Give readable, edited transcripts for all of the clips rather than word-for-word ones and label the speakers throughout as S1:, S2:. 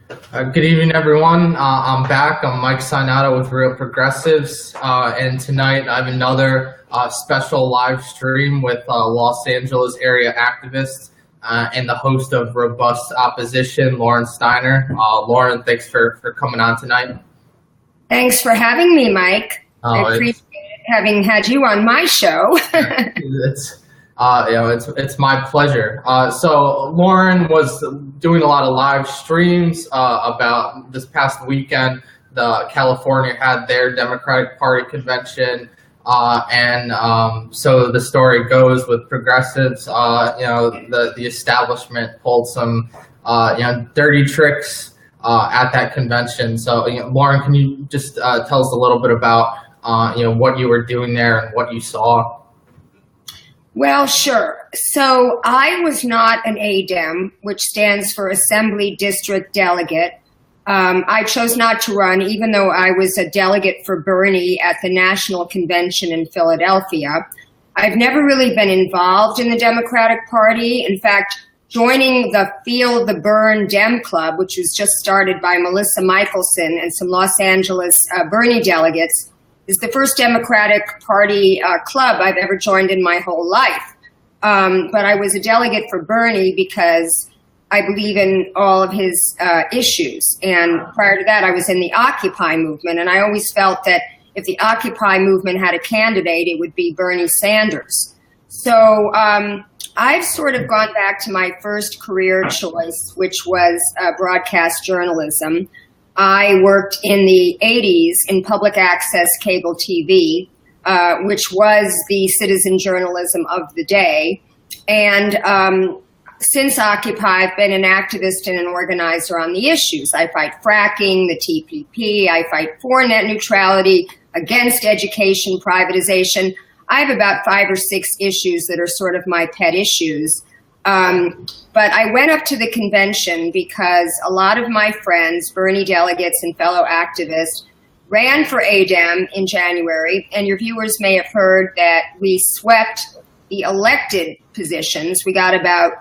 S1: Good evening, everyone. I'm back. I'm Mike Sainato with Real Progressives, and tonight I have another special live stream with Los Angeles area activist and the host of Robust Opposition, Lauren Steiner. Lauren, thanks for coming on tonight.
S2: Thanks for having me, Mike. I appreciate having had you on my show.
S1: It's my pleasure. So Lauren was doing a lot of live streams about this past weekend. California had their Democratic Party convention, so the story goes with progressives. The establishment pulled some dirty tricks at that convention. So Lauren, can you just tell us a little bit about what you were doing there and what you saw?
S2: Well, sure. So I was not an ADEM, which stands for Assembly District Delegate. I chose not to run, even though I was a delegate for Bernie at the National Convention in Philadelphia. I've never really been involved in the Democratic Party. In fact, joining the Feel the Burn Dem Club, which was just started by Melissa Michelson and some Los Angeles Bernie delegates, is the first Democratic Party club I've ever joined in my whole life. But I was a delegate for Bernie because I believe in all of his issues. And prior to that, I was in the Occupy movement. And I always felt that if the Occupy movement had a candidate, it would be Bernie Sanders. So I've sort of gone back to my first career choice, which was broadcast journalism. I worked in the 80s in public access cable TV, which was the citizen journalism of the day. And since Occupy, I've been an activist and an organizer on the issues. I fight fracking, the TPP. I fight for net neutrality, against education privatization. I have about 5 or 6 issues that are sort of my pet issues. But I went up to the convention because a lot of my friends, Bernie delegates and fellow activists, ran for ADEM in January. And your viewers may have heard that we swept the elected positions. We got about,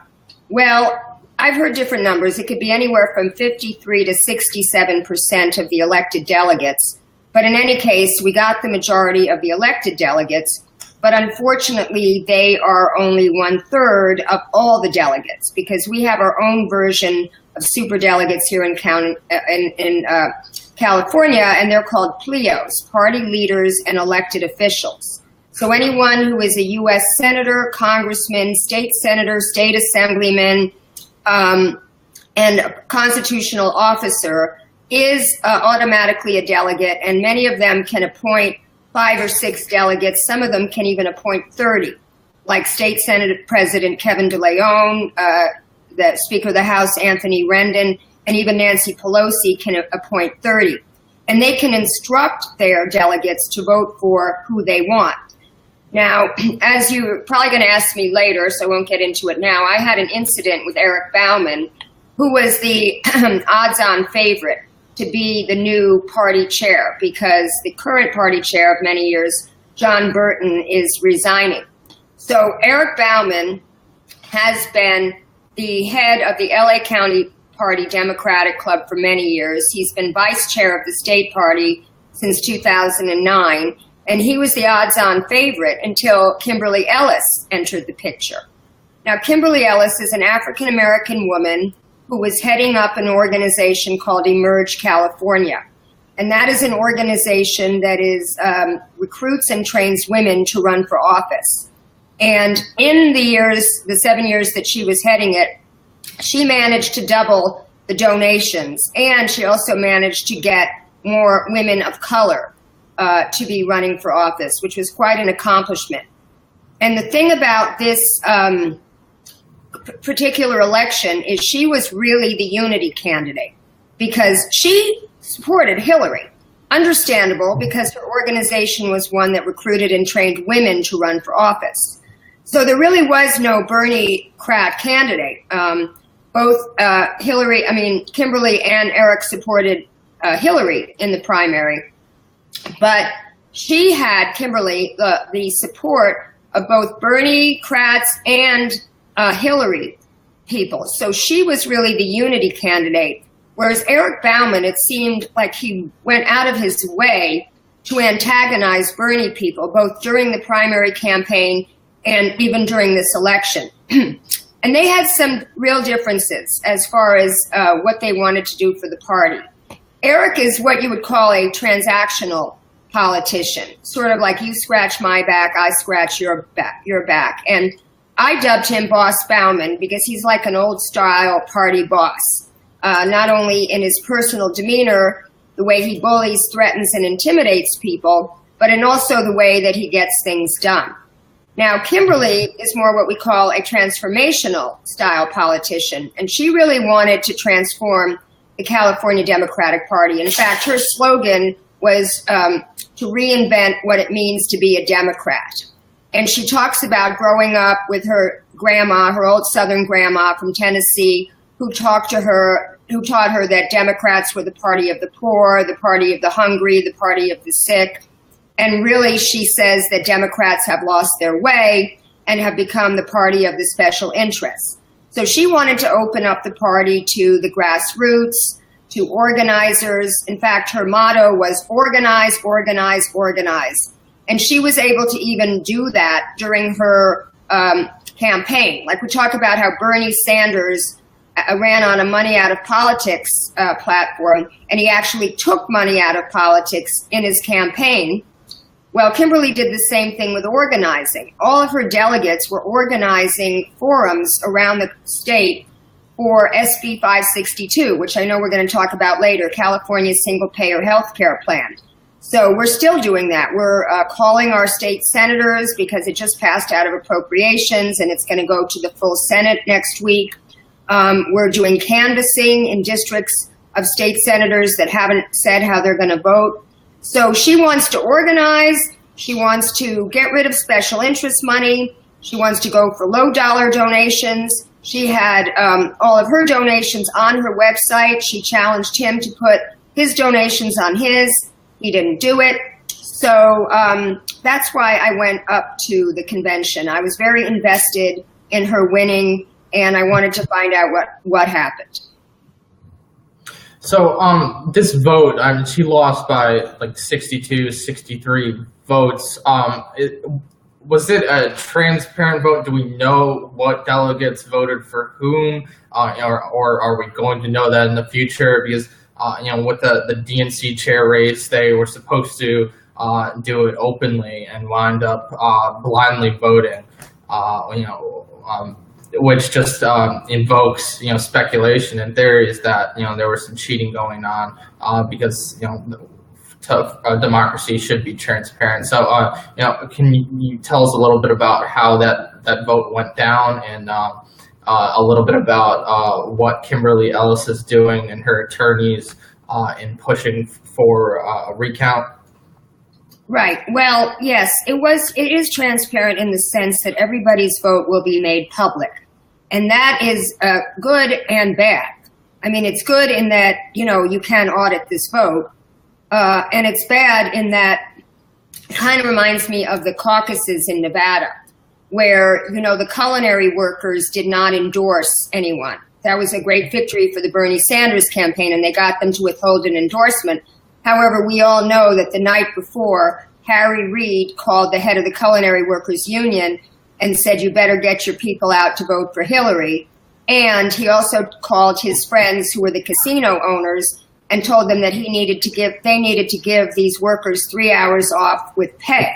S2: well, I've heard different numbers. It could be anywhere from 53 to 67% of the elected delegates. But in any case, we got the majority of the elected delegates. But unfortunately, they are only 1/3 of all the delegates because we have our own version of superdelegates here in California, and they're called PLEOs, party leaders and elected officials. So anyone who is a U.S. senator, congressman, state senator, state assemblyman, and a constitutional officer is automatically a delegate, and many of them can appoint 5 or 6 delegates. Some of them can even appoint 30, like State Senate President Kevin DeLeon, the Speaker of the House, Anthony Rendon, and even Nancy Pelosi can appoint 30. And they can instruct their delegates to vote for who they want. Now, as you're probably going to ask me later, so I won't get into it now, I had an incident with Eric Bauman, who was the odds-on favorite to be the new party chair because the current party chair of many years, John Burton, is resigning. So Eric Bauman has been the head of the LA County Party Democratic Club for many years. He's been vice chair of the state party since 2009, and he was the odds-on favorite until Kimberly Ellis entered the picture. Now, Kimberly Ellis is an African-American woman who was heading up an organization called Emerge California. And that is an organization that is recruits and trains women to run for office. And in the 7 years that she was heading it, she managed to double the donations. And she also managed to get more women of color to be running for office, which was quite an accomplishment. And the thing about this particular election is she was really the unity candidate because she supported Hillary. Understandable, because her organization was one that recruited and trained women to run for office. So there really was no Bernie-crat candidate. Kimberly and Eric supported Hillary in the primary, but she had, Kimberly, the support of both Bernie-crats and Hillary people. So she was really the unity candidate. Whereas Eric Bauman, it seemed like he went out of his way to antagonize Bernie people, both during the primary campaign and even during this election. And they had some real differences as far as what they wanted to do for the party. Eric is what you would call a transactional politician, sort of like you scratch my back, I scratch your back. And I dubbed him Boss Bauman because he's like an old style party boss, not only in his personal demeanor, the way he bullies, threatens, and intimidates people, but in also the way that he gets things done. Now, Kimberly is more what we call a transformational style politician, and she really wanted to transform the California Democratic Party. In fact, her slogan was to reinvent what it means to be a Democrat. And she talks about growing up with her grandma, her old Southern grandma from Tennessee, who taught her that Democrats were the party of the poor, the party of the hungry, the party of the sick. And really, she says that Democrats have lost their way and have become the party of the special interests. So she wanted to open up the party to the grassroots, to organizers. In fact, her motto was organize, organize, organize. And she was able to even do that during her campaign. Like we talk about how Bernie Sanders ran on a money out of politics platform, and he actually took money out of politics in his campaign. Well, Kimberly did the same thing with organizing. All of her delegates were organizing forums around the state for SB 562, which I know we're going to talk about later, California's single-payer health care plan. So we're still doing that. We're calling our state senators because it just passed out of appropriations and it's going to go to the full Senate next week. We're doing canvassing in districts of state senators that haven't said how they're going to vote. So she wants to organize, she wants to get rid of special interest money, she wants to go for low dollar donations. She had all of her donations on her website. She challenged him to put his donations on his. He didn't do it. So that's why I went up to the convention. I was very invested in her winning, and I wanted to find out what happened.
S1: So this vote, I mean, she lost by like 62, 63 votes. Was it a transparent vote? Do we know what delegates voted for whom, or are we going to know that in the future? Because with the DNC chair race, they were supposed to do it openly and wind up blindly voting. Which just invokes speculation and theories that there was some cheating going on because democracy should be transparent. So can you tell us a little bit about how that vote went down and a little bit about what Kimberly Ellis is doing and her attorneys in pushing for a recount?
S2: Right. Well, yes, it is transparent in the sense that everybody's vote will be made public. And that is good and bad. I mean, it's good in that, you can audit this vote. And it's bad in that it kind of reminds me of the caucuses in Nevada, where, the culinary workers did not endorse anyone. That was a great victory for the Bernie Sanders campaign, and they got them to withhold an endorsement. However, we all know that the night before, Harry Reid called the head of the Culinary Workers Union and said, you better get your people out to vote for Hillary. And he also called his friends who were the casino owners and told them that they needed to give these workers 3 hours off with pay.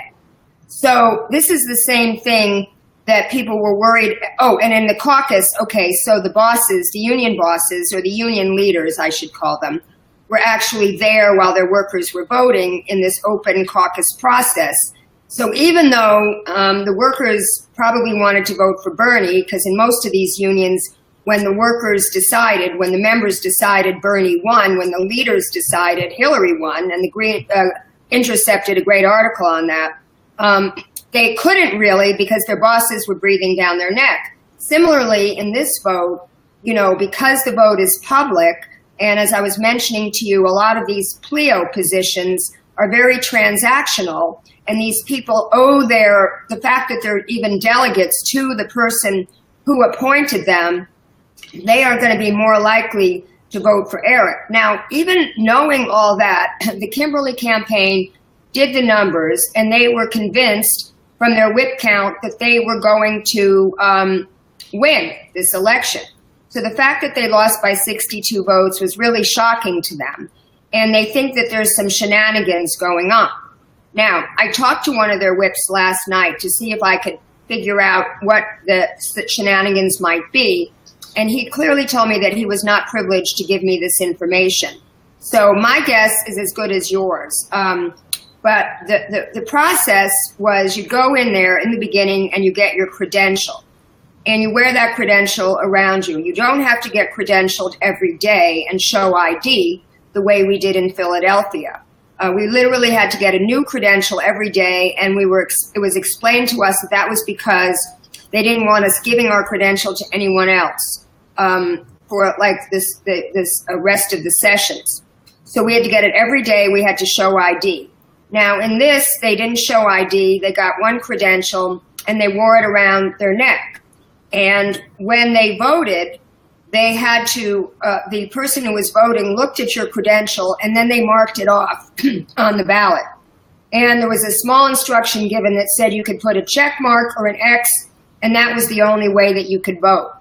S2: So this is the same thing that people were worried. Oh, and in the caucus, okay, so the bosses, the union bosses, or the union leaders, I should call them, were actually there while their workers were voting in this open caucus process. So even though the workers probably wanted to vote for Bernie, because in most of these unions, when the members decided Bernie won, when the leaders decided Hillary won, and the Green Intercepted a great article on that, they couldn't really because their bosses were breathing down their neck. Similarly, in this vote, because the vote is public, and as I was mentioning to you, a lot of these pleo positions are very transactional, and these people owe the fact that they're even delegates to the person who appointed them. They are going to be more likely to vote for Eric. Now, even knowing all that, the Kimberly campaign did the numbers, and they were convinced from their whip count that they were going to win this election. So the fact that they lost by 62 votes was really shocking to them. And they think that there's some shenanigans going on. Now, I talked to one of their whips last night to see if I could figure out what the shenanigans might be. And he clearly told me that he was not privileged to give me this information. So my guess is as good as yours. But the process was you go in there in the beginning and you get your credential. And you wear that credential around you. You don't have to get credentialed every day and show ID the way we did in Philadelphia. We literally had to get a new credential every day, and it was explained to us that was because they didn't want us giving our credential to anyone else for like this rest of the sessions. So we had to get it every day. We had to show ID. Now in this, they didn't show ID. They got one credential and they wore it around their neck. And when they voted, they had to, the person who was voting looked at your credential and then they marked it off on the ballot. And there was a small instruction given that said you could put a check mark or an X, and that was the only way that you could vote.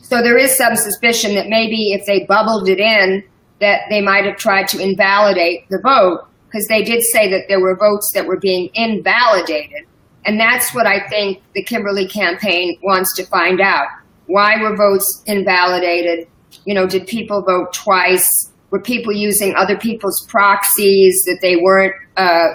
S2: So there is some suspicion that maybe if they bubbled it in, that they might have tried to invalidate the vote, because they did say that there were votes that were being invalidated. And that's what I think the Kimberly campaign wants to find out. Why were votes invalidated? You know, did people vote twice? Were people using other people's proxies that they weren't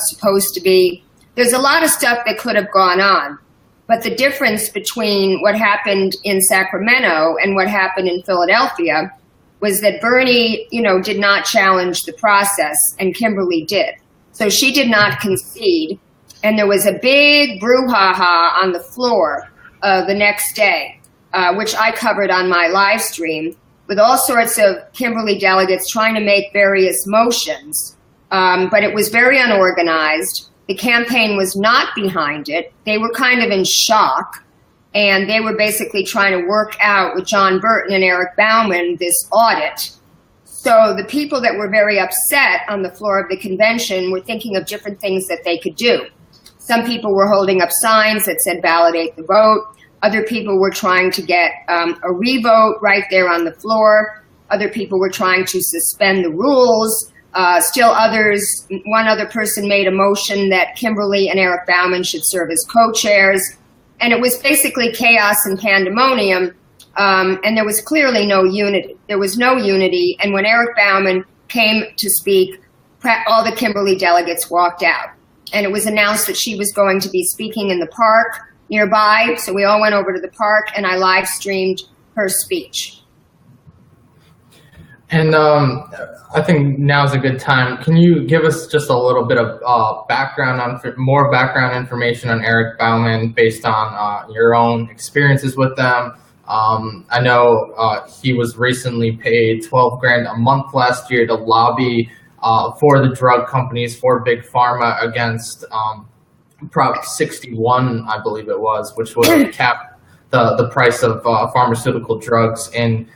S2: supposed to be? There's a lot of stuff that could have gone on. But the difference between what happened in Sacramento and what happened in Philadelphia was that Bernie, you know, did not challenge the process and Kimberly did. So she did not concede. And there was a big brouhaha on the floor the next day, which I covered on my live stream, with all sorts of Kimberly delegates trying to make various motions. But it was very unorganized. The campaign was not behind it. They were kind of in shock. And they were basically trying to work out with John Burton and Eric Bauman this audit. So the people that were very upset on the floor of the convention were thinking of different things that they could do. Some people were holding up signs that said validate the vote. Other people were trying to get a revote right there on the floor. Other people were trying to suspend the rules. Still others, one other person made a motion that Kimberly and Eric Bauman should serve as co-chairs. And it was basically chaos and pandemonium. And there was clearly no unity. There was no unity. And when Eric Bauman came to speak, all the Kimberly delegates walked out. And it was announced that she was going to be speaking in the park nearby. So we all went over to the park and I live streamed her speech.
S1: And I think now's a good time. Can you give us just a little bit of more background information on Eric Bauman based on your own experiences with them? I know he was recently paid $12,000 a month last year to lobby for the drug companies, for Big Pharma, against Prop 61, I believe it was, which would cap the price of pharmaceutical drugs in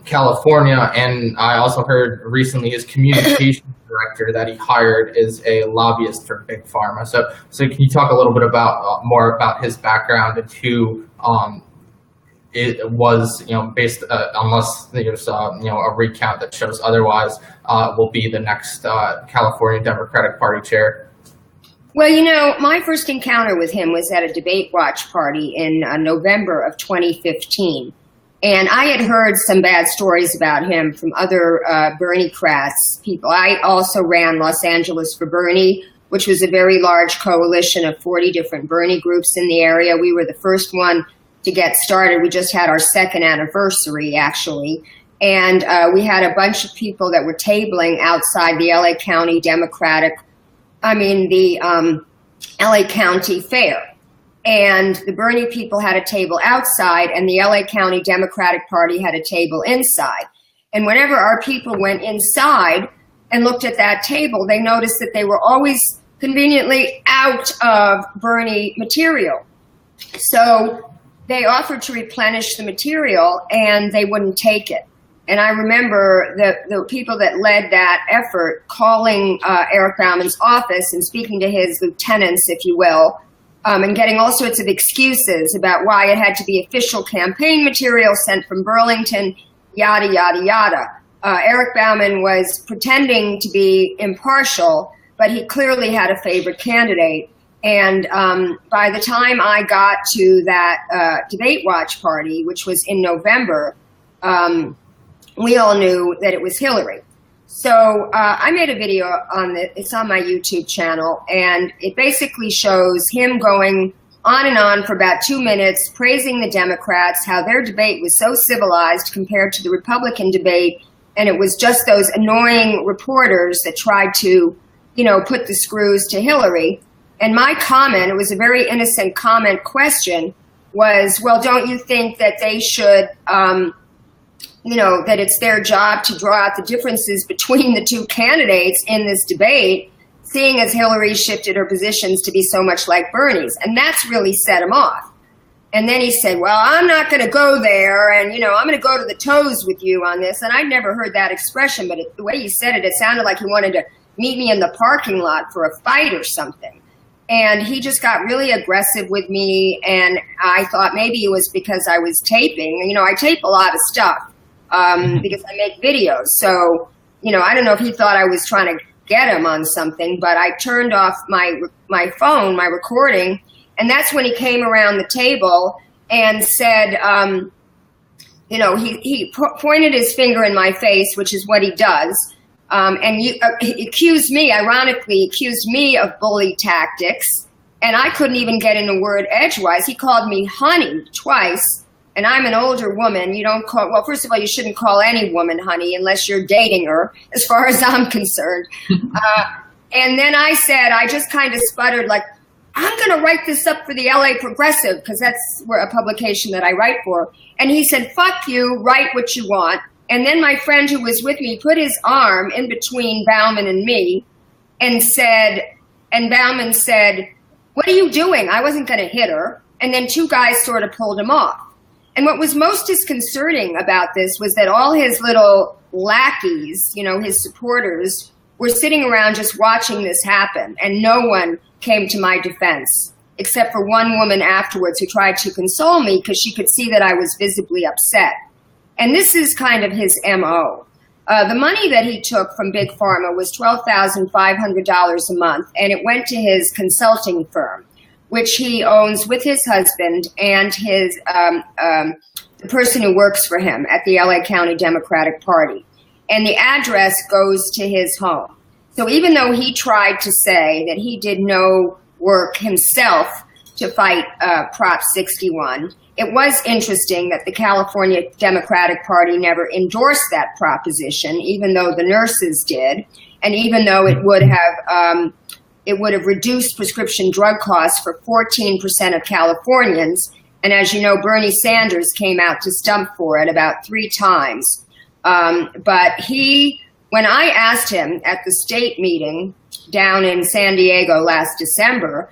S1: California. And I also heard recently his communications director that he hired is a lobbyist for Big Pharma. So can you talk a little bit about more about his background and who it was, based unless there's a recount that shows otherwise, will be the next California Democratic Party chair?
S2: Well, my first encounter with him was at a debate watch party in November of 2015. And I had heard some bad stories about him from other Bernie-crats people. I also ran Los Angeles for Bernie, which was a very large coalition of 40 different Bernie groups in the area. We were the first one to get started. We just had our second anniversary, actually. And we had a bunch of people that were tabling outside the LA County LA County Fair. And the Bernie people had a table outside and the LA County Democratic Party had a table inside. And whenever our people went inside and looked at that table, they noticed that they were always conveniently out of Bernie material. So they offered to replenish the material and they wouldn't take it. And I remember the people that led that effort calling Eric Bauman's office and speaking to his lieutenants, if you will, and getting all sorts of excuses about why it had to be official campaign material sent from Burlington, yada, yada, yada. Eric Bauman was pretending to be impartial, but he clearly had a favorite candidate. And by the time I got to that debate watch party, which was in November, we all knew that it was Hillary. So I made a video on it. It's on my YouTube channel, and it basically shows him going on and on for about 2 minutes, praising the Democrats, how their debate was so civilized compared to the Republican debate, and it was just those annoying reporters that tried to, put the screws to Hillary. And my comment, it was a very innocent comment question, was, well, don't you think that they should, that it's their job to draw out the differences between the two candidates in this debate, seeing as Hillary shifted her positions to be so much like Bernie's. And that's really set him off. And then he said, well, I'm not going to go there, and, I'm going to go to the toes with you on this. And I'd never heard that expression, but the way he said it, it sounded like he wanted to meet me in the parking lot for a fight or something. And he just got really aggressive with me, and I thought maybe it was because I was taping. I tape a lot of stuff because I make videos. So, I don't know if he thought I was trying to get him on something, but I turned off my phone, my recording, and that's when he came around the table and said, he pointed his finger in my face, which is what he does. And he ironically accused me of bully tactics, and I couldn't even get in a word edgewise. He called me honey twice, and I'm an older woman. You don't call, well, first of all, you shouldn't call any woman honey unless you're dating her, as far as I'm concerned. And then I just kind of sputtered, like, I'm going to write this up for the LA Progressive, because that's a publication that I write for. And he said, fuck you, write what you want. And then my friend who was with me put his arm in between Bauman and me and Bauman said, what are you doing? I wasn't going to hit her. And then two guys sort of pulled him off. And what was most disconcerting about this was that all his little lackeys, his supporters, were sitting around just watching this happen. And no one came to my defense, except for one woman afterwards who tried to console me because she could see that I was visibly upset. And this is kind of his MO. The money that he took from Big Pharma was $12,500 a month, and it went to his consulting firm, which he owns with his husband and his the person who works for him at the LA County Democratic Party. And the address goes to his home. So even though he tried to say that he did no work himself to fight Prop 61, it was interesting that the California Democratic Party never endorsed that proposition, even though the nurses did, and even though it would have reduced prescription drug costs for 14% of Californians. And as you know, Bernie Sanders came out to stump for it about 3 times. But when I asked him at the state meeting down in San Diego last December,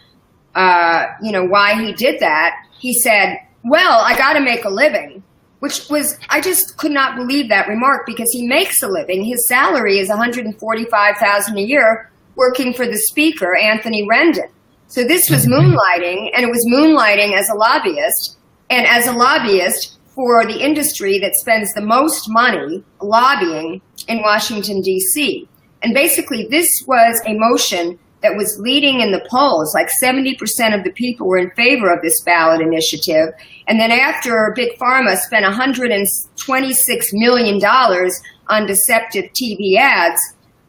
S2: why he did that, he said, well, I got to make a living, which was, I just could not believe that remark, because he makes a living. His salary is $145,000 a year working for the speaker, Anthony Rendon. So this was moonlighting, and it was moonlighting as a lobbyist, and as a lobbyist for the industry that spends the most money lobbying in Washington, D.C. And basically, this was a motion that was leading in the polls. Like 70% of the people were in favor of this ballot initiative. And then after Big Pharma spent $126 million on deceptive TV ads,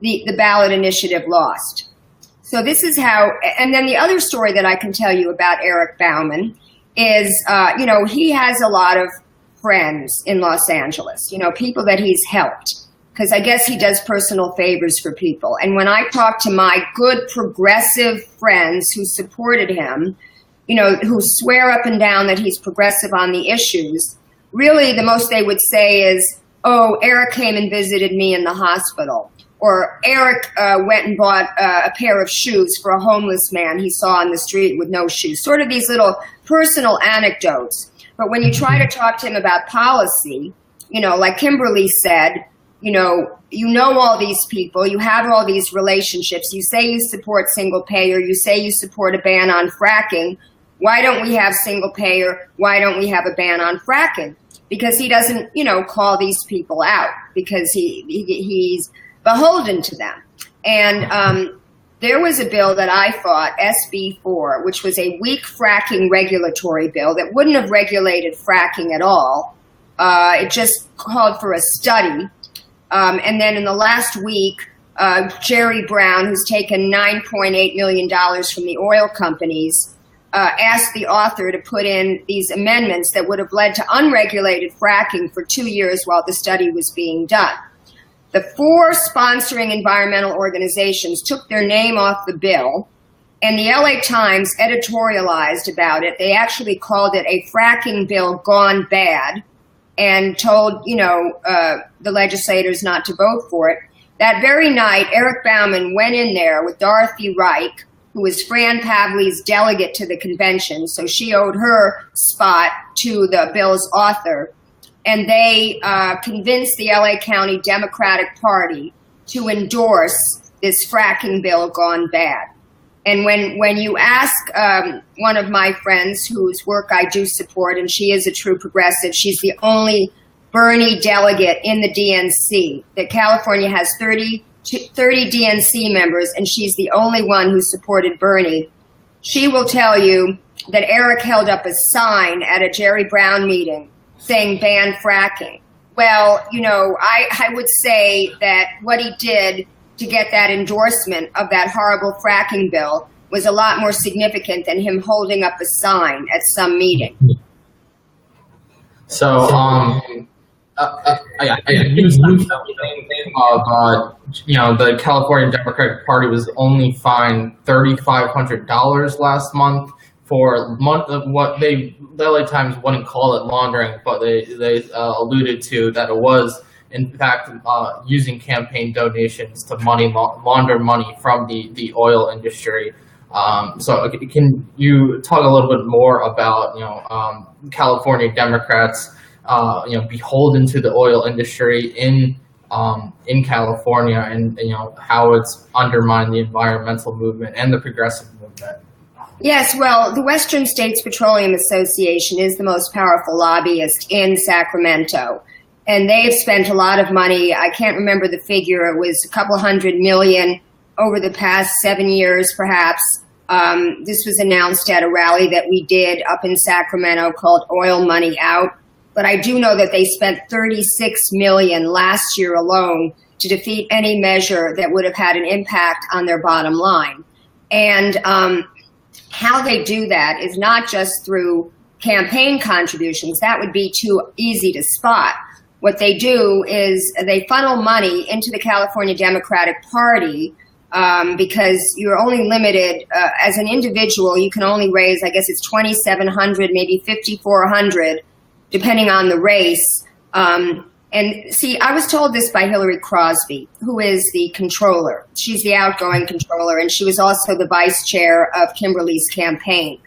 S2: the ballot initiative lost. So this is how, and then the other story that I can tell you about Eric Bauman is, he has a lot of friends in Los Angeles, people that he's helped, because I guess he does personal favors for people. And when I talk to my good progressive friends who supported him, who swear up and down that he's progressive on the issues, really the most they would say is, oh, Eric came and visited me in the hospital. Or Eric went and bought a pair of shoes for a homeless man he saw on the street with no shoes. Sort of these little personal anecdotes. But when you try to talk to him about policy, like Kimberly said, you know all these people, you have all these relationships, you say you support single payer, you say you support a ban on fracking. Why don't we have single payer? Why don't we have a ban on fracking? Because he doesn't, call these people out, because he's beholden to them. And there was a bill that I fought, SB 4, which was a weak fracking regulatory bill that wouldn't have regulated fracking at all. It just called for a study. And then in the last week, Jerry Brown, who's taken $9.8 million from the oil companies, asked the author to put in these amendments that would have led to unregulated fracking for 2 years while the study was being done. The 4 sponsoring environmental organizations took their name off the bill, and the LA Times editorialized about it. They actually called it a fracking bill gone bad and told, the legislators not to vote for it. That very night, Eric Bauman went in there with Dorothy Reich, who was Fran Pavley's delegate to the convention, so she owed her spot to the bill's author. And they convinced the LA County Democratic Party to endorse this fracking bill gone bad. And when you ask one of my friends whose work I do support, and she is a true progressive, she's the only Bernie delegate in the DNC. That California has 30 DNC members, and she's the only one who supported Bernie. She will tell you that Eric held up a sign at a Jerry Brown meeting saying ban fracking. Well, I would say that what he did to get that endorsement of that horrible fracking bill was a lot more significant than him holding up a sign at some meeting.
S1: So, I used the California Democratic Party was only fined $3,500 last month for what the LA Times wouldn't call it laundering, but they alluded to that it was in fact using campaign donations to launder money from the oil industry. So can you talk a little bit more about California Democrats beholden to the oil industry in California, and how it's undermined the environmental movement and the progressive movement?
S2: Yes, well, the Western States Petroleum Association is the most powerful lobbyist in Sacramento, and they've spent a lot of money. I can't remember the figure. It was a couple $100 million over the past 7 years, perhaps. This was announced at a rally that we did up in Sacramento called Oil Money Out. But I do know that they spent $36 million last year alone to defeat any measure that would have had an impact on their bottom line. And how they do that is not just through campaign contributions. That would be too easy to spot. What they do is they funnel money into the California Democratic Party because you're only limited as an individual. You can only raise, I guess it's $2,700, maybe $5,400, depending on the race. And see, I was told this by Hillary Crosby, who is the controller. She's the outgoing controller, and she was also the vice chair of Kimberly's campaign.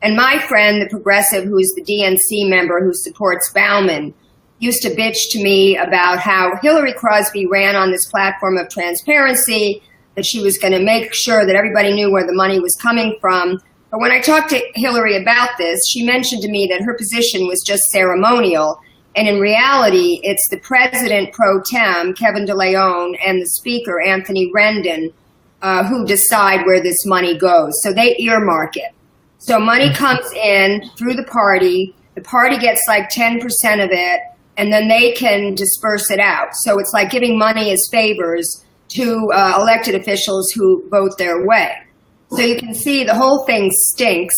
S2: And my friend, the progressive, who's the DNC member who supports Bauman, used to bitch to me about how Hillary Crosby ran on this platform of transparency, that she was going to make sure that everybody knew where the money was coming from. But when I talked to Hillary about this, she mentioned to me that her position was just ceremonial. And in reality, it's the president pro tem, Kevin DeLeon, and the speaker, Anthony Rendon, who decide where this money goes. So they earmark it. So money comes in through the party gets like 10% of it, and then they can disperse it out. So it's like giving money as favors to elected officials who vote their way. So you can see the whole thing stinks.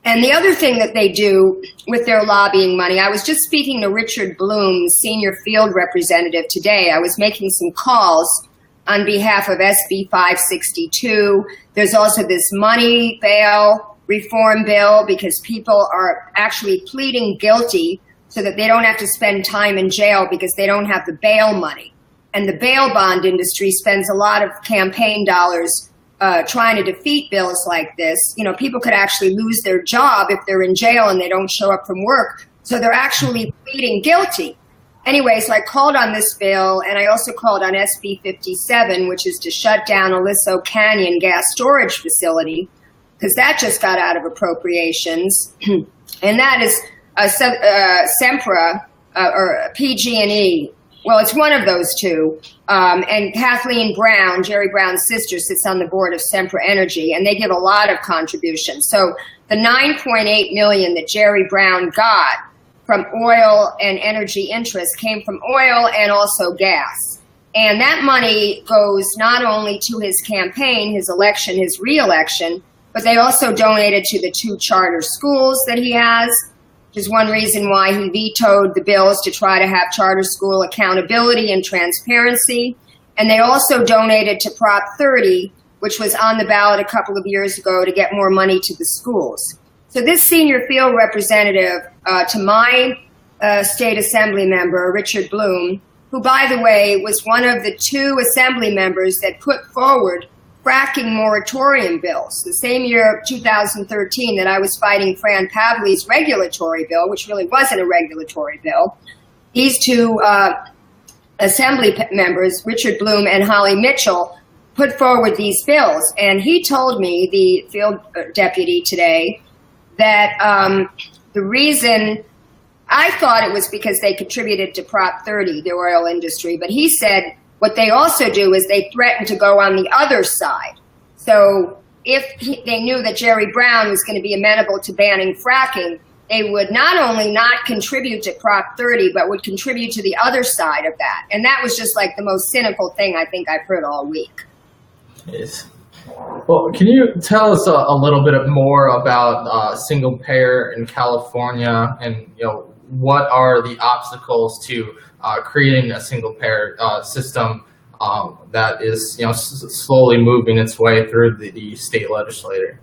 S2: And the other thing that they do with their lobbying money, I was just speaking to Richard Bloom, senior field representative today. I was making some calls on behalf of SB 562. There's also this money bail reform bill because people are actually pleading guilty so that they don't have to spend time in jail because they don't have the bail money. And the bail bond industry spends a lot of campaign dollars trying to defeat bills like this. People could actually lose their job if they're in jail and they don't show up from work. So they're actually pleading guilty. Anyway, so I called on this bill, and I also called on SB 57, which is to shut down Aliso Canyon gas storage facility, because that just got out of appropriations. And that is Sempra, or PG&E. Well, it's one of those two. And Kathleen Brown, Jerry Brown's sister, sits on the board of Sempra Energy, and they give a lot of contributions. So the $9.8 million that Jerry Brown got from oil and energy interests came from oil and also gas. And that money goes not only to his campaign, his election, his re-election, but they also donated to the 2 charter schools that he has, which is one reason why he vetoed the bills to try to have charter school accountability and transparency. And they also donated to Prop 30, which was on the ballot a couple of years ago to get more money to the schools. So this senior field representative to my state assembly member, Richard Bloom, who, by the way, was one of the 2 assembly members that put forward fracking moratorium bills. The same year, 2013, that I was fighting Fran Pavley's regulatory bill, which really wasn't a regulatory bill. These 2 assembly members, Richard Bloom and Holly Mitchell, put forward these bills. And he told me, the field deputy today, that the reason, I thought it was because they contributed to Prop 30, the oil industry, but he said what they also do is they threaten to go on the other side. So if they knew that Jerry Brown was going to be amenable to banning fracking, they would not only not contribute to Prop 30, but would contribute to the other side of that. And that was just like the most cynical thing I think I've heard all week.
S1: Yes. Well, can you tell us a little bit more about single payer in California, and what are the obstacles to creating a single payer system that is slowly moving its way through the state legislature?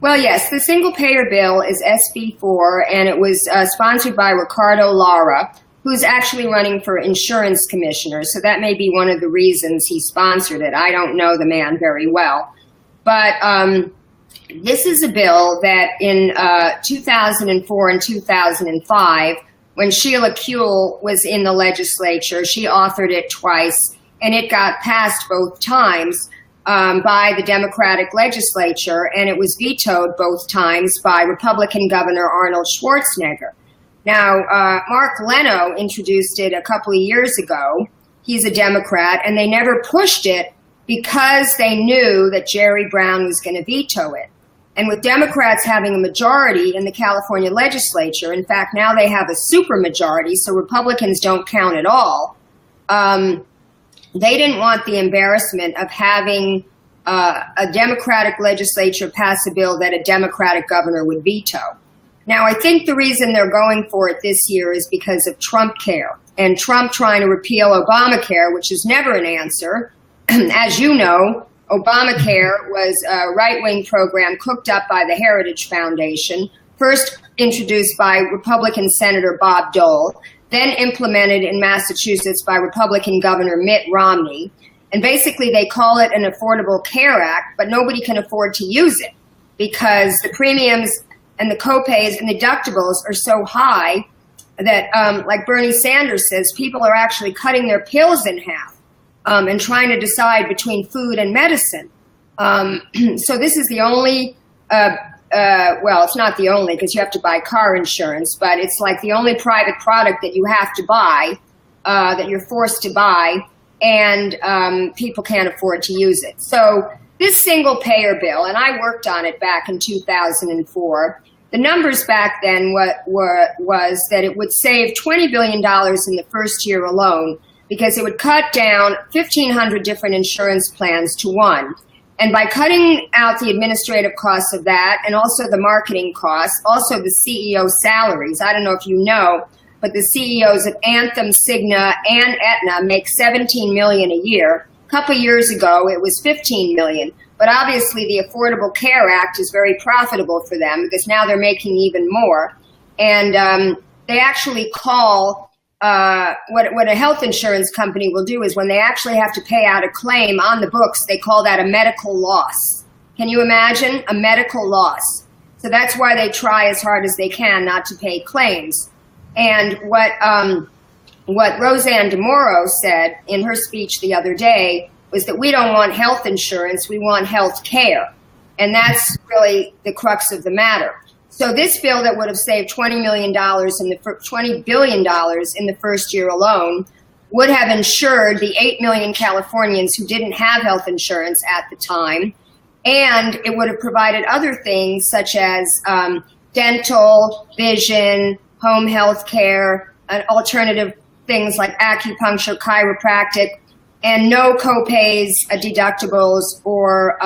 S2: Well, yes, the single payer bill is SB4, and it was sponsored by Ricardo Lara, who's actually running for insurance commissioner. So that may be one of the reasons he sponsored it. I don't know the man very well. But this is a bill that in 2004 and 2005, when Sheila Kuehl was in the legislature, she authored it twice, and it got passed both times by the Democratic legislature, and it was vetoed both times by Republican Governor Arnold Schwarzenegger. Now, Mark Leno introduced it a couple of years ago. He's a Democrat, and they never pushed it because they knew that Jerry Brown was going to veto it. And with Democrats having a majority in the California legislature, in fact, now they have a supermajority, so Republicans don't count at all, they didn't want the embarrassment of having a Democratic legislature pass a bill that a Democratic governor would veto. Now, I think the reason they're going for it this year is because of Trump Care and Trump trying to repeal Obamacare, which is never an answer. As you know, Obamacare was a right-wing program cooked up by the Heritage Foundation, first introduced by Republican Senator Bob Dole, then implemented in Massachusetts by Republican Governor Mitt Romney. And basically they call it an Affordable Care Act, but nobody can afford to use it because the premiums and the copays and deductibles are so high that, like Bernie Sanders says, people are actually cutting their pills in half and trying to decide between food and medicine. So this is the only, well, it's not the only because you have to buy car insurance, but it's like the only private product that you have to buy, that you're forced to buy, and people can't afford to use it. So this single payer bill, and I worked on it back in 2004, the numbers back then was that it would save $20 billion in the first year alone because it would cut down 1,500 different insurance plans to one. And by cutting out the administrative costs of that and also the marketing costs, also the CEO salaries, I don't know if you know, but the CEOs of Anthem, Cigna, and Aetna make $17 million a year. A couple of years ago, it was $15 million. But obviously, the Affordable Care Act is very profitable for them because now they're making even more. And they actually call, what a health insurance company will do is when they actually have to pay out a claim on the books, they call that a medical loss. Can you imagine? A medical loss. So that's why they try as hard as they can not to pay claims. And what what Roseanne DeMoro said in her speech the other day was that we don't want health insurance, we want health care. And that's really the crux of the matter. So this bill that would have saved $20 billion in the first year alone would have insured the 8 million Californians who didn't have health insurance at the time. And it would have provided other things such as dental, vision, home health care, alternative things like acupuncture, chiropractic, and no copays, deductibles, or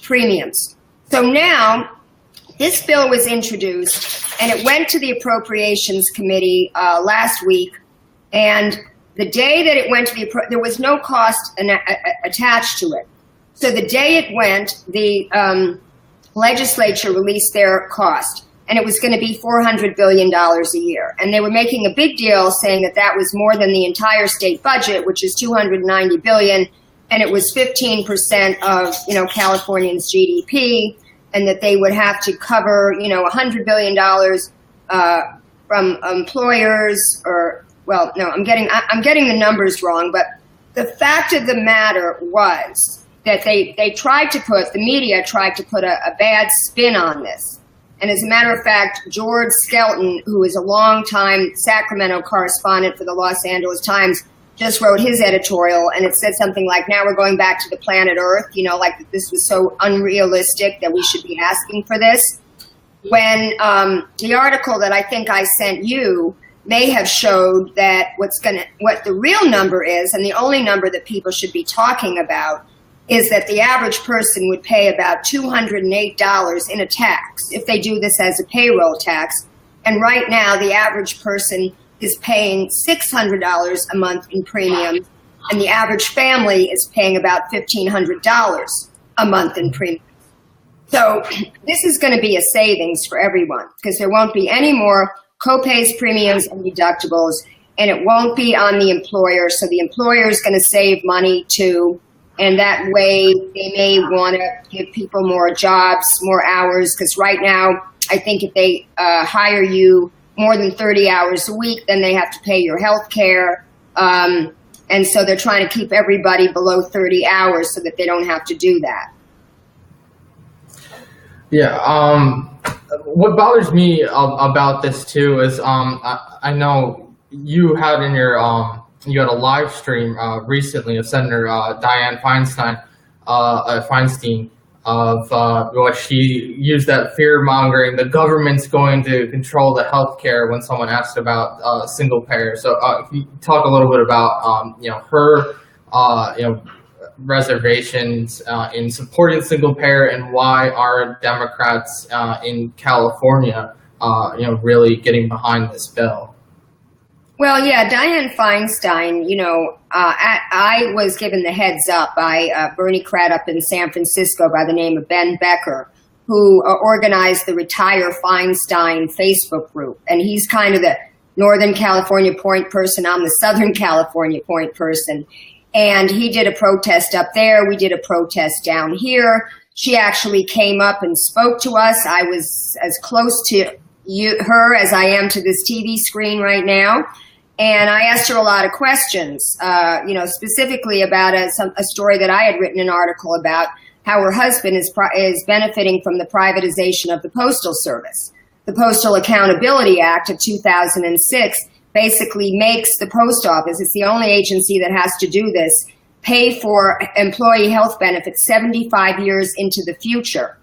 S2: premiums. So now this bill was introduced and it went to the Appropriations Committee last week. And the day that it went to there was no cost attached to it. So the day it went, the legislature released their cost. And it was going to be $400 billion a year. And they were making a big deal saying that that was more than the entire state budget, which is $290 billion. And it was 15% of, Californians' GDP, and that they would have to cover, $100 billion from employers I'm getting the numbers wrong. But the fact of the matter was that the media tried to put a bad spin on this. And as a matter of fact, George Skelton, who is a longtime Sacramento correspondent for the Los Angeles Times, just wrote his editorial, and it said something like, now we're going back to the planet Earth, like that this was so unrealistic that we should be asking for this. When the article that I think I sent you may have showed that what the real number is, and the only number that people should be talking about, is that the average person would pay about $208 in a tax if they do this as a payroll tax. And right now, the average person is paying $600 a month in premiums, and the average family is paying about $1,500 a month in premiums. So this is going to be a savings for everyone because there won't be any more copays, premiums, and deductibles, and it won't be on the employer. So the employer is going to save money too. And that way they may want to give people more jobs, more hours, because right now, I think if they hire you more than 30 hours a week, then they have to pay your health care. And so they're trying to keep everybody below 30 hours so that they don't have to do that.
S1: Yeah. What bothers me about this too is I know you had in your you had a live stream recently of Senator Dianne Feinstein of she used that fear mongering. The government's going to control the healthcare when someone asked about single payer. So can you talk a little bit about her reservations in supporting single payer and why are Democrats in California really getting behind this bill?
S2: Well, yeah, Dianne Feinstein, I was given the heads up by Bernie Craddock in San Francisco by the name of Ben Becker, who organized the Retire Feinstein Facebook group. And he's kind of the Northern California point person. I'm the Southern California point person. And he did a protest up there. We did a protest down here. She actually came up and spoke to us. I was as close to her as I am to this TV screen right now. And I asked her a lot of questions, specifically about a story that I had written an article about how her husband is benefiting from the privatization of the Postal Service. The Postal Accountability Act of 2006 basically makes the post office, it's the only agency that has to do this, pay for employee health benefits 75 years into the future.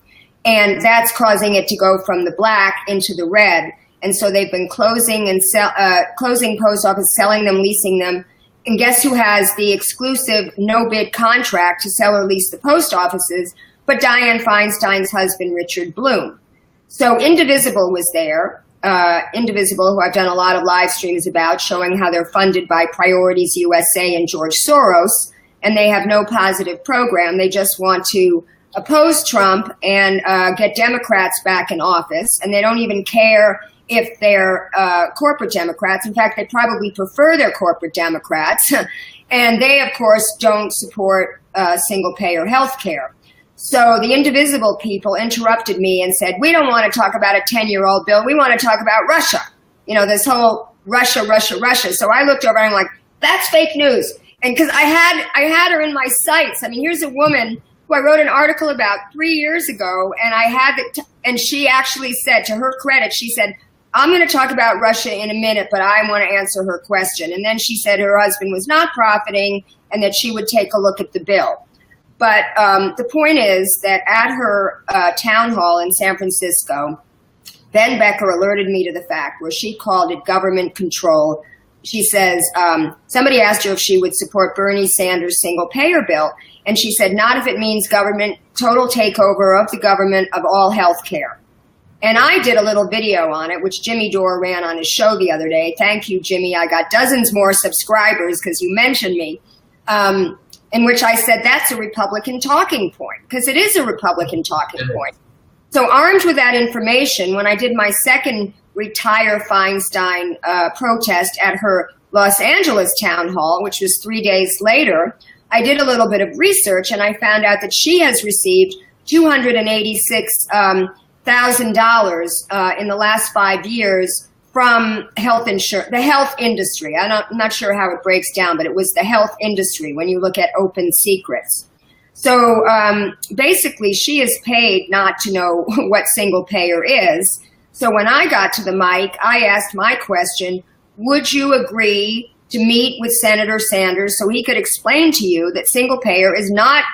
S2: And that's causing it to go from the black into the red. And so they've been closing post office, selling them, leasing them. And guess who has the exclusive no-bid contract to sell or lease the post offices? But Dianne Feinstein's husband, Richard Bloom. So Indivisible was there. Indivisible, who I've done a lot of live streams about, showing how they're funded by Priorities USA and George Soros. And they have no positive program. They just want to oppose Trump and get Democrats back in office. And they don't even care if they're corporate Democrats. In fact, they probably prefer their corporate Democrats. And they, of course, don't support single-payer health care. So the Indivisible people interrupted me and said, we don't want to talk about a 10-year-old bill. We want to talk about Russia. This whole Russia, Russia, Russia. So I looked over and I'm like, that's fake news. And because I had her in my sights. I mean, here's a woman who I wrote an article about 3 years ago, and I had it, and she actually said, to her credit, she said, I'm going to talk about Russia in a minute, but I want to answer her question. And then she said her husband was not profiting and that she would take a look at the bill. But the point is that at her town hall in San Francisco, Ben Becker alerted me to the fact where she called it government control. She says, somebody asked her if she would support Bernie Sanders' single-payer bill, and she said, not if it means government, total takeover of the government of all health care. And I did a little video on it, which Jimmy Dore ran on his show the other day. Thank you, Jimmy. I got dozens more subscribers because you mentioned me, in which I said that's a Republican talking point, because it is a Republican talking point. So armed with that information, when I did my second Retire Feinstein protest at her Los Angeles town hall, which was 3 days later, I did a little bit of research and I found out that she has received $286,000 in the last 5 years from the health industry. I'm not sure how it breaks down, but it was the health industry when you look at open secrets. So basically, she is paid not to know what single payer is. So when I got to the mic, I asked my question, would you agree to meet with Senator Sanders so he could explain to you that single payer is not,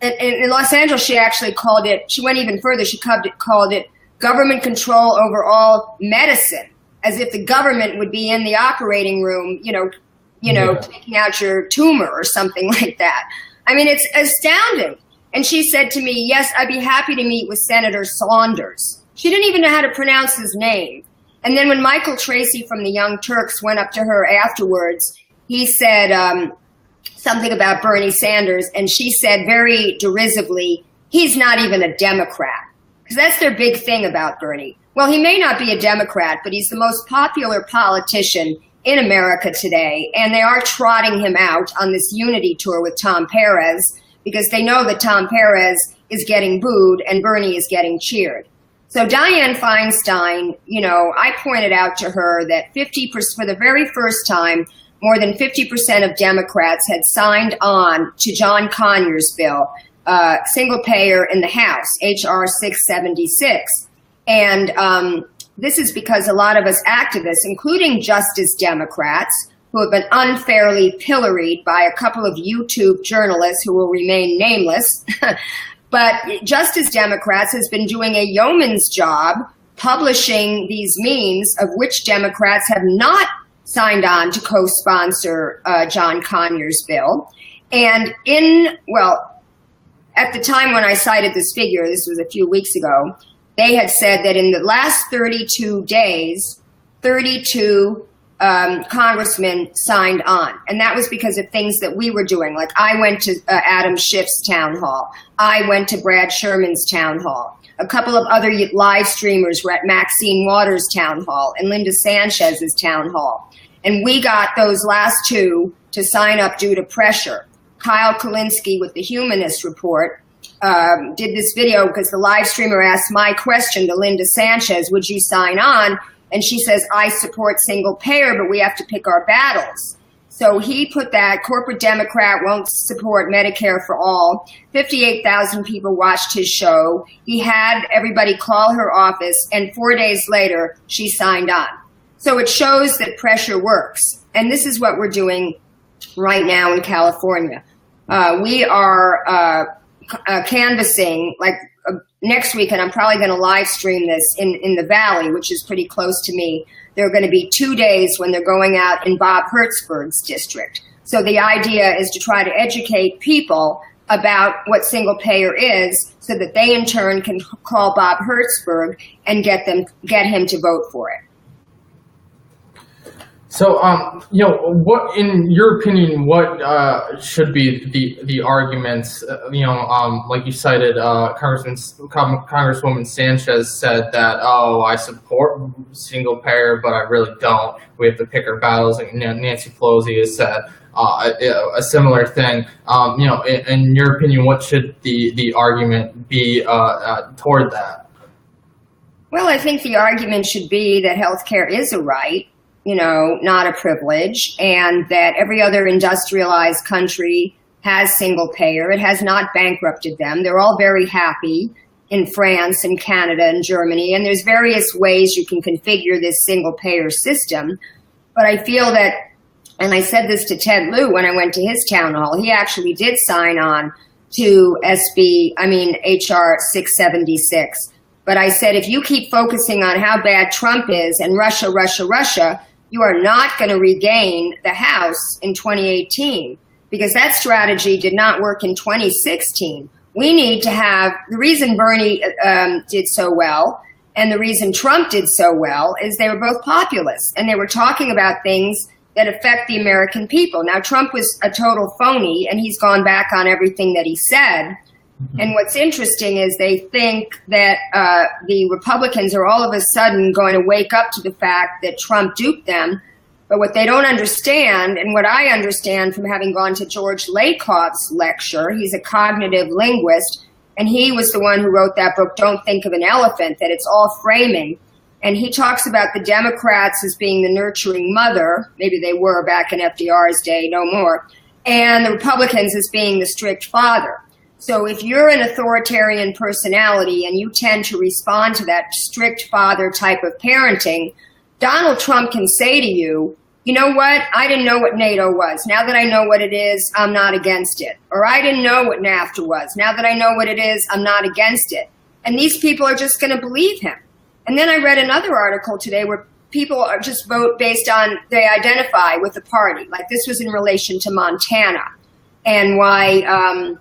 S2: in Los Angeles, she actually called it, she went even further, she called it government control over all medicine, as if the government would be in the operating room, taking out your tumor or something like that. I mean, it's astounding. And she said to me, yes, I'd be happy to meet with Senator Saunders. She didn't even know how to pronounce his name. And then when Michael Tracy from the Young Turks went up to her afterwards, he said something about Bernie Sanders. And she said very derisively, he's not even a Democrat. Because that's their big thing about Bernie. Well, he may not be a Democrat, but he's the most popular politician in America today. And they are trotting him out on this unity tour with Tom Perez because they know that Tom Perez is getting booed and Bernie is getting cheered. So Dianne Feinstein, I pointed out to her that 50%, for the very first time, more than 50% of Democrats had signed on to John Conyers' bill, single payer in the House, H.R. 676. And this is because a lot of us activists, including Justice Democrats, who have been unfairly pilloried by a couple of YouTube journalists who will remain nameless, but Justice Democrats has been doing a yeoman's job publishing these memes of which Democrats have not signed on to co-sponsor John Conyers' bill. And at the time when I cited this figure, this was a few weeks ago, they had said that in the last 32 days, 32 congressmen signed on. And that was because of things that we were doing. Like I went to Adam Schiff's town hall. I went to Brad Sherman's town hall. A couple of other live streamers were at Maxine Waters' town hall and Linda Sánchez's town hall. And we got those last two to sign up due to pressure. Kyle Kulinski with the Humanist Report did this video because the live streamer asked my question to Linda Sánchez, would you sign on? And she says, I support single payer, but we have to pick our battles. So he put that corporate Democrat won't support Medicare for all. 58,000 people watched his show. He had everybody call her office, and 4 days later, she signed on. So it shows that pressure works. And this is what we're doing right now in California. We are canvassing like next week, and I'm probably going to live stream this in the Valley, which is pretty close to me. There are going to be 2 days when they're going out in Bob Hertzberg's district. So the idea is to try to educate people about what single payer is so that they in turn can call Bob Hertzberg and get him to vote for it.
S1: So, what, in your opinion, what should be the arguments? Like you cited, Congresswoman Sanchez said that, I support single payer, but I really don't. We have to pick our battles. And Nancy Pelosi has said a similar thing. In your opinion, what should the argument be toward that?
S2: Well, I think the argument should be that health care is a right. not a privilege, and that every other industrialized country has single payer. It has not bankrupted them. They're all very happy in France and Canada and Germany, and there's various ways you can configure this single payer system. But I feel that, and I said this to Ted Lieu when I went to his town hall, he actually did sign on to HR 676. But I said, if you keep focusing on how bad Trump is and Russia, you are not going to regain the House in 2018, because that strategy did not work in 2016. We need to have, the reason Bernie did so well and the reason Trump did so well is they were both populists, and they were talking about things that affect the American people. Now, Trump was a total phony, and he's gone back on everything that he said. And what's interesting is they think that the Republicans are all of a sudden going to wake up to the fact that Trump duped them. But what they don't understand, and what I understand from having gone to George Lakoff's lecture, he's a cognitive linguist, and he was the one who wrote that book, Don't Think of an Elephant, that it's all framing. And he talks about the Democrats as being the nurturing mother, maybe they were back in FDR's day, no more, and the Republicans as being the strict father. So if you're an authoritarian personality and you tend to respond to that strict father type of parenting, Donald Trump can say to you, you know what, I didn't know what NATO was. Now that I know what it is, I'm not against it. Or I didn't know what NAFTA was. Now that I know what it is, I'm not against it. And these people are just going to believe him. And then I read another article today where people are just vote based on, they identify with the party. Like this was in relation to Montana and why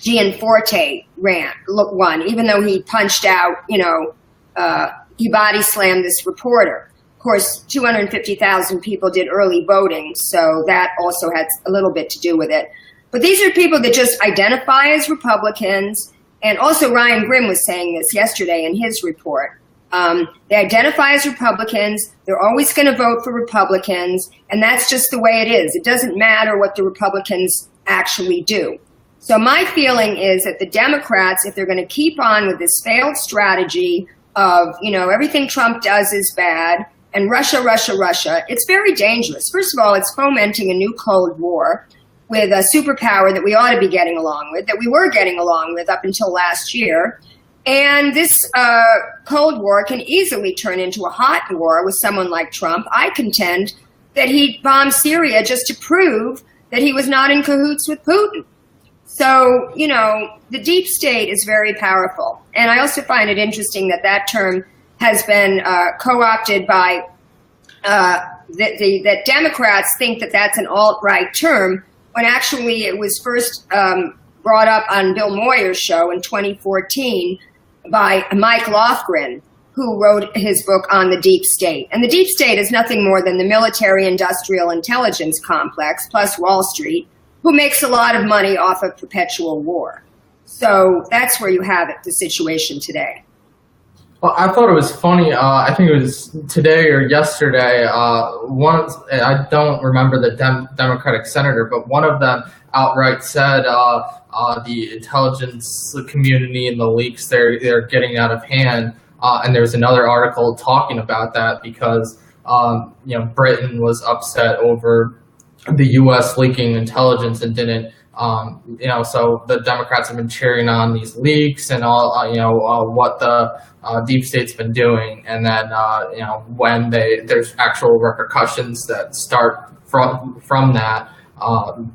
S2: Gianforte won, even though he punched out, he body slammed this reporter. Of course, 250,000 people did early voting, so that also had a little bit to do with it. But these are people that just identify as Republicans, and also Ryan Grimm was saying this yesterday in his report. They identify as Republicans, they're always going to vote for Republicans, and that's just the way it is. It doesn't matter what the Republicans actually do. So my feeling is that the Democrats, if they're going to keep on with this failed strategy of, everything Trump does is bad, and Russia, it's very dangerous. First of all, it's fomenting a new Cold War with a superpower that we ought to be getting along with, that we were getting along with up until last year. And this Cold War can easily turn into a hot war with someone like Trump. I contend that he bombed Syria just to prove that he was not in cahoots with Putin. So, the deep state is very powerful. And I also find it interesting that that term has been co-opted by that Democrats think that that's an alt-right term, when actually it was first brought up on Bill Moyer's show in 2014 by Mike Lofgren, who wrote his book on the deep state. And the deep state is nothing more than the military-industrial intelligence complex, plus Wall Street, who makes a lot of money off of perpetual war. So that's where you have it, the situation today.
S1: Well, I thought it was funny. I think it was today or yesterday. I don't remember the Democratic senator, but one of them outright said the intelligence community and the leaks they're getting out of hand. And there was another article talking about that because Britain was upset over the U.S. leaking intelligence and didn't. So the Democrats have been cheering on these leaks and all, what the deep state's been doing. And then, when there's actual repercussions that start from that,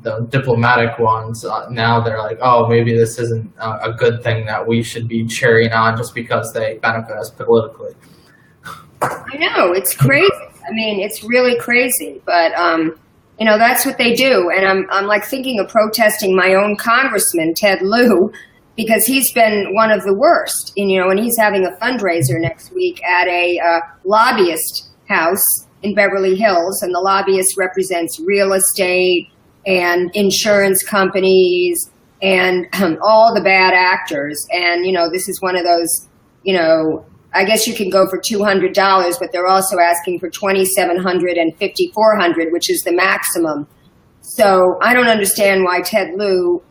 S1: the diplomatic ones, now they're like, oh, maybe this isn't a good thing that we should be cheering on just because they benefit us politically.
S2: I know, it's crazy. I mean, it's really crazy, but, that's what they do. And I'm like thinking of protesting my own congressman, Ted Lieu, because he's been one of the worst. And he's having a fundraiser next week at a lobbyist house in Beverly Hills. And the lobbyist represents real estate and insurance companies and all the bad actors. And, this is one of those, I guess you can go for $200, but they're also asking for $2,700 and $5,400, which is the maximum. So I don't understand why Ted Lieu,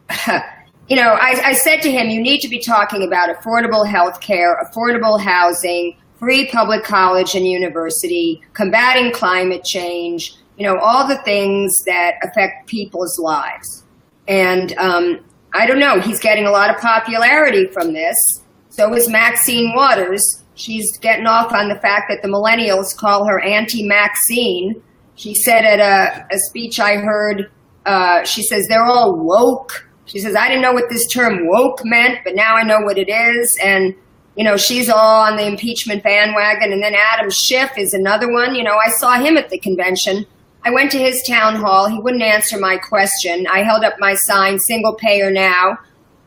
S2: I said to him, you need to be talking about affordable health care, affordable housing, free public college and university, combating climate change, all the things that affect people's lives. And I don't know, he's getting a lot of popularity from this. So is Maxine Waters. She's getting off on the fact that the millennials call her Auntie-Maxine. She said at a speech I heard, she says, they're all woke. She says, I didn't know what this term woke meant, but now I know what it is. And, she's all on the impeachment bandwagon. And then Adam Schiff is another one. I saw him at the convention. I went to his town hall. He wouldn't answer my question. I held up my sign, single payer now,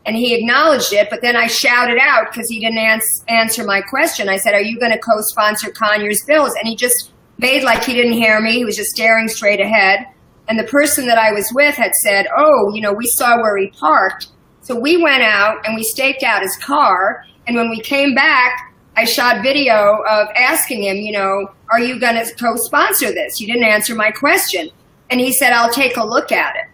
S2: and he acknowledged it. But then I shouted out because he didn't answer my question. I said, are you going to co-sponsor Conyers bills? And he just made like he didn't hear me. He was just staring straight ahead. And the person that I was with had said, oh, we saw where he parked. So we went out and we staked out his car. And when we came back, I shot video of asking him, are you going to co-sponsor this? You didn't answer my question. And he said, I'll take a look at it.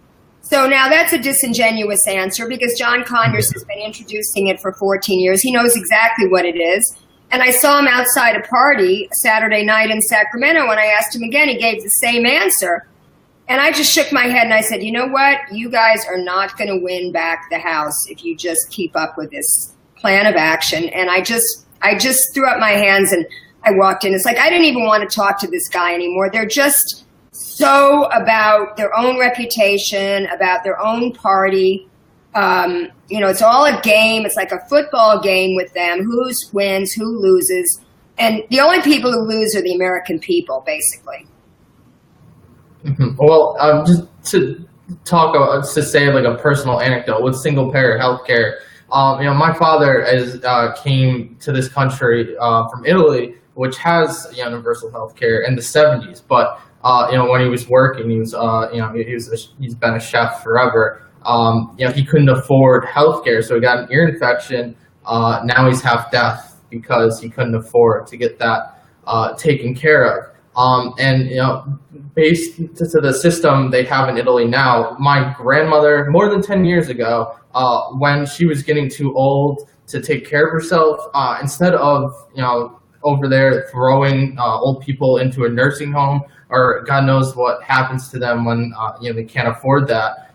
S2: So now that's a disingenuous answer because John Conyers has been introducing it for 14 years. He knows exactly what it is. And I saw him outside a party Saturday night in Sacramento. When I asked him again, he gave the same answer. And I just shook my head and I said, you know what? You guys are not going to win back the House if you just keep up with this plan of action. And I just threw up my hands and I walked in. It's like I didn't even want to talk to this guy anymore. They're just so about their own reputation, about their own party. It's all a game. It's like a football game with them. Who wins, who loses. And the only people who lose are the American people, basically.
S1: Mm-hmm. Well, just to say like a personal anecdote with single payer healthcare. My father came to this country from Italy, which has universal healthcare in the 70s. But when he was working, he's been a chef forever. He couldn't afford healthcare, so he got an ear infection. Now he's half deaf because he couldn't afford to get that taken care of. Based to the system they have in Italy now, my grandmother, more than 10 years ago, when she was getting too old to take care of herself, instead of, over there throwing old people into a nursing home, or God knows what happens to them when, they can't afford that,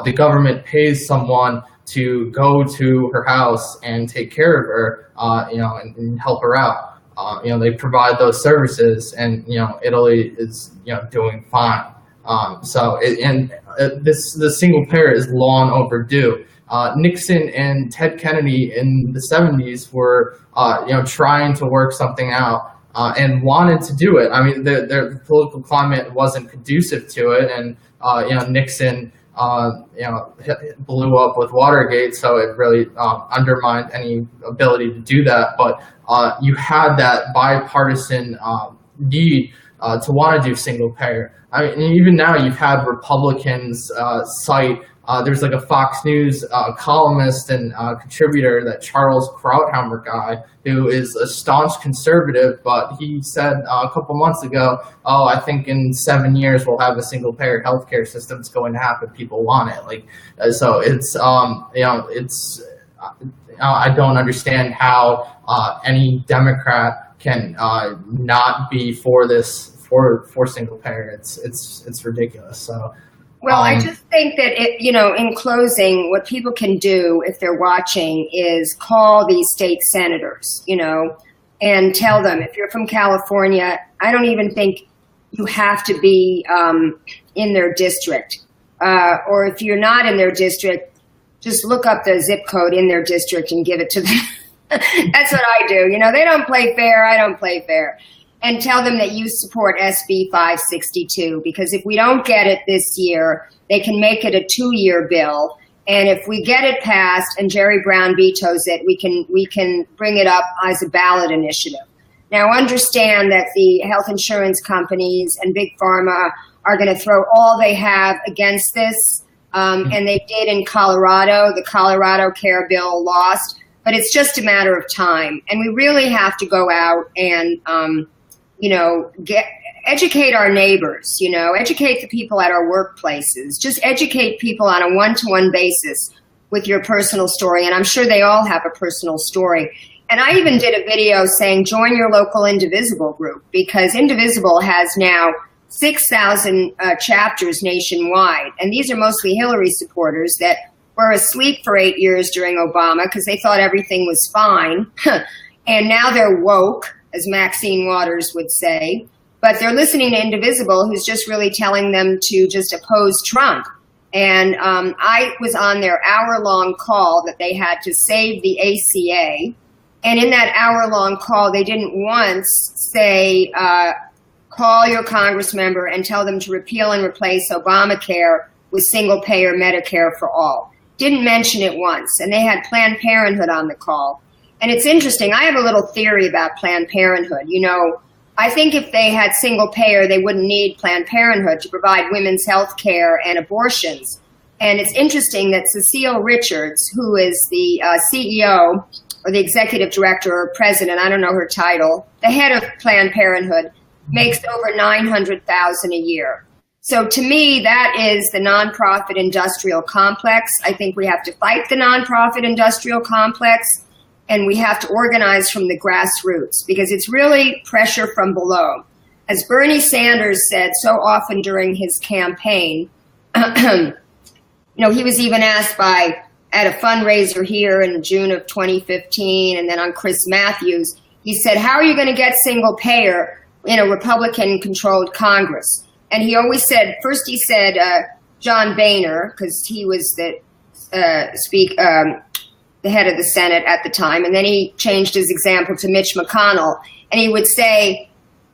S1: the government pays someone to go to her house and take care of her, and help her out. They provide those services, and Italy is doing fine. The single payer is long overdue. Nixon and Ted Kennedy in the 70s were trying to work something out and wanted to do it. I mean, their political climate wasn't conducive to it, and Nixon blew up with Watergate, so it really undermined any ability to do that. But you had that bipartisan need to want to do single payer. I mean, even now you've had Republicans cite. There's like a Fox News columnist and contributor, that Charles Krauthammer guy, who is a staunch conservative, but he said a couple months ago, I think in 7 years we'll have a single payer healthcare system. It's going to happen. People want it. So it's, I don't understand how any Democrat can not be for this, for single payer. It's ridiculous. So.
S2: Well, I just think that, in closing, what people can do if they're watching is call these state senators, and tell them, if you're from California, I don't even think you have to be in their district. Or if you're not in their district, just look up the zip code in their district and give it to them. That's what I do. They don't play fair. I don't play fair. And tell them that you support SB 562, because if we don't get it this year, they can make it a 2-year bill. And if we get it passed and Jerry Brown vetoes it, we can bring it up as a ballot initiative. Now, understand that the health insurance companies and Big Pharma are going to throw all they have against this. And they did in Colorado. The Colorado Care Bill lost, but it's just a matter of time. And we really have to go out and, educate our neighbors, educate the people at our workplaces, just educate people on a one-to-one basis with your personal story. And I'm sure they all have a personal story. And I even did a video saying, join your local Indivisible group, because Indivisible has now 6,000 chapters nationwide. And these are mostly Hillary supporters that were asleep for 8 years during Obama because they thought everything was fine. And now they're woke, as Maxine Waters would say. But they're listening to Indivisible, who's just really telling them to just oppose Trump. And I was on their hour-long call that they had to save the ACA. And in that hour-long call, they didn't once say, call your Congress member and tell them to repeal and replace Obamacare with single-payer Medicare for all. Didn't mention it once. And they had Planned Parenthood on the call. And it's interesting. I have a little theory about Planned Parenthood. You know, I think if they had single-payer, they wouldn't need Planned Parenthood to provide women's health care and abortions. And it's interesting that Cecile Richards, who is the CEO or the executive director or president, I don't know her title, the head of Planned Parenthood, makes over $900,000 a year. So to me, that is the nonprofit industrial complex. I think we have to fight the nonprofit industrial complex, and we have to organize from the grassroots, because it's really pressure from below. As Bernie Sanders said so often during his campaign, you know, he was even asked at a fundraiser here in June of 2015, and then on Chris Matthews, he said, how are you going to get single payer in a Republican-controlled Congress? And he always said, first he said John Boehner, because he was the head of the Senate at the time, and then he changed his example to Mitch McConnell, and he would say,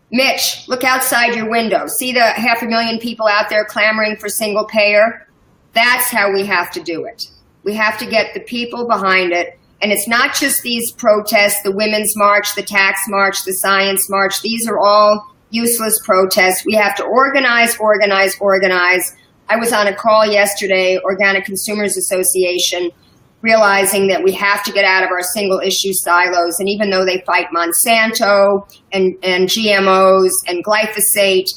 S2: Mitch, look outside your window. See the 500,000 people out there clamoring for single payer? That's how we have to do it. We have to get the people behind it. And it's not just these protests, the Women's March, the Tax March, the Science March. These are all useless protests. We have to organize, organize, organize. I was on a call yesterday, Organic Consumers Association, realizing that we have to get out of our single issue silos. And even though they fight Monsanto and GMOs and glyphosate,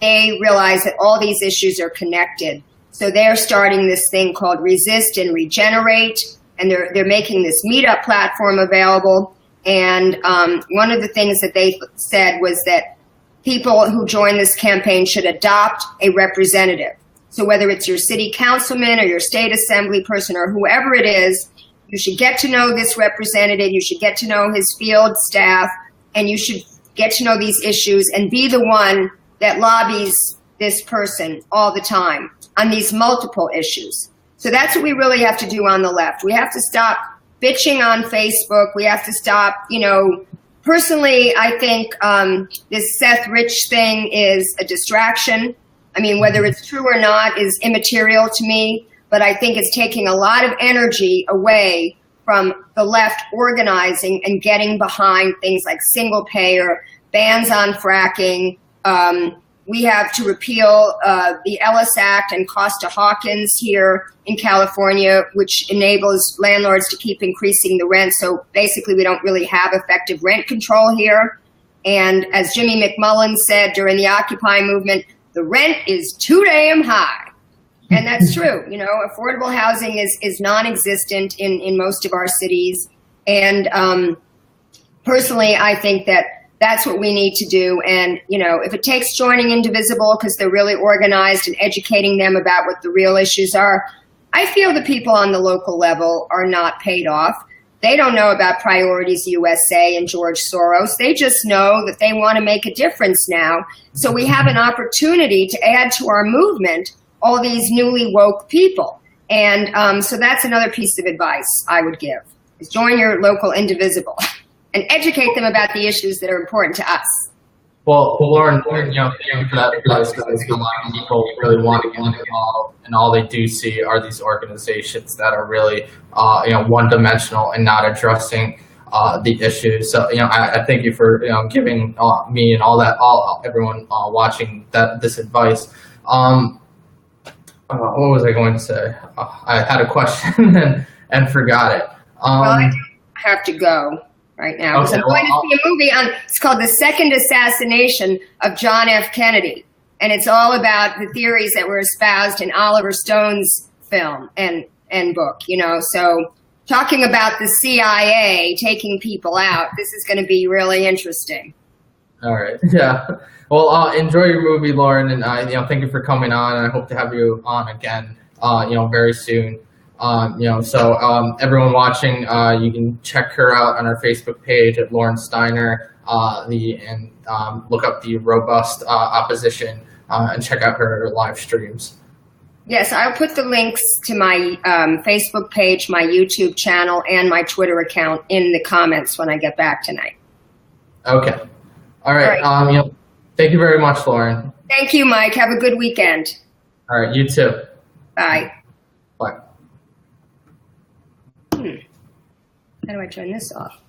S2: they realize that all these issues are connected. So they're starting this thing called Resist and Regenerate, and they're making this meetup platform available. And one of the things that they said was that people who join this campaign should adopt a representative. So whether it's your city councilman or your state assembly person or whoever it is, you should get to know this representative, you should get to know his field staff, and you should get to know these issues and be the one that lobbies this person all the time on these multiple issues. So that's what we really have to do on the left. We have to stop bitching on Facebook. We have to stop, you know, personally, I think this Seth Rich thing is a distraction. I mean, whether it's true or not is immaterial to me, but I think it's taking a lot of energy away from the left organizing and getting behind things like single payer, bans on fracking. We have to repeal the Ellis Act and Costa-Hawkins here in California, which enables landlords to keep increasing the rent. So basically, we don't really have effective rent control here. And as Jimmy McMullen said during the Occupy movement, the rent is too damn high. And that's true. You know, affordable housing is non-existent in most of our cities. And personally, I think that that's what we need to do. And, you know, if it takes joining Indivisible because they're really organized and educating them about what the real issues are, I feel the people on the local level are not paid off. They don't know about Priorities USA and George Soros. They just know that they want to make a difference now. So we have an opportunity to add to our movement all these newly woke people. And so that's another piece of advice I would give, is join your local Indivisible and educate them about the issues that are important to us.
S1: Well, Lauren, you know, thank you for that advice, because a lot of people really want to get involved, and all they do see are these organizations that are really, you know, one-dimensional and not addressing the issues. So, you know, I thank you for, you know, giving me and everyone watching this advice. What was I going to say? I had a question and forgot it.
S2: Well, I have to go right now. Okay, I'm going to see a movie it's called The Second Assassination of John F. Kennedy. And it's all about the theories that were espoused in Oliver Stone's film and book, you know. So talking about the CIA taking people out. This is going to be really interesting.
S1: All right. Yeah. Well, enjoy your movie, Lauren, and thank you for coming on. And I hope to have you on again, very soon. So everyone watching, you can check her out on our Facebook page at Lauren Steiner, and look up the Robust Opposition and check out her live streams.
S2: Yes, I'll put the links to my Facebook page, my YouTube channel, and my Twitter account in the comments when I get back tonight.
S1: Okay. All right. Thank you very much, Lauren.
S2: Thank you, Mike. Have a good weekend.
S1: All right. You too.
S2: Bye.
S1: Bye.
S2: How do I turn this off?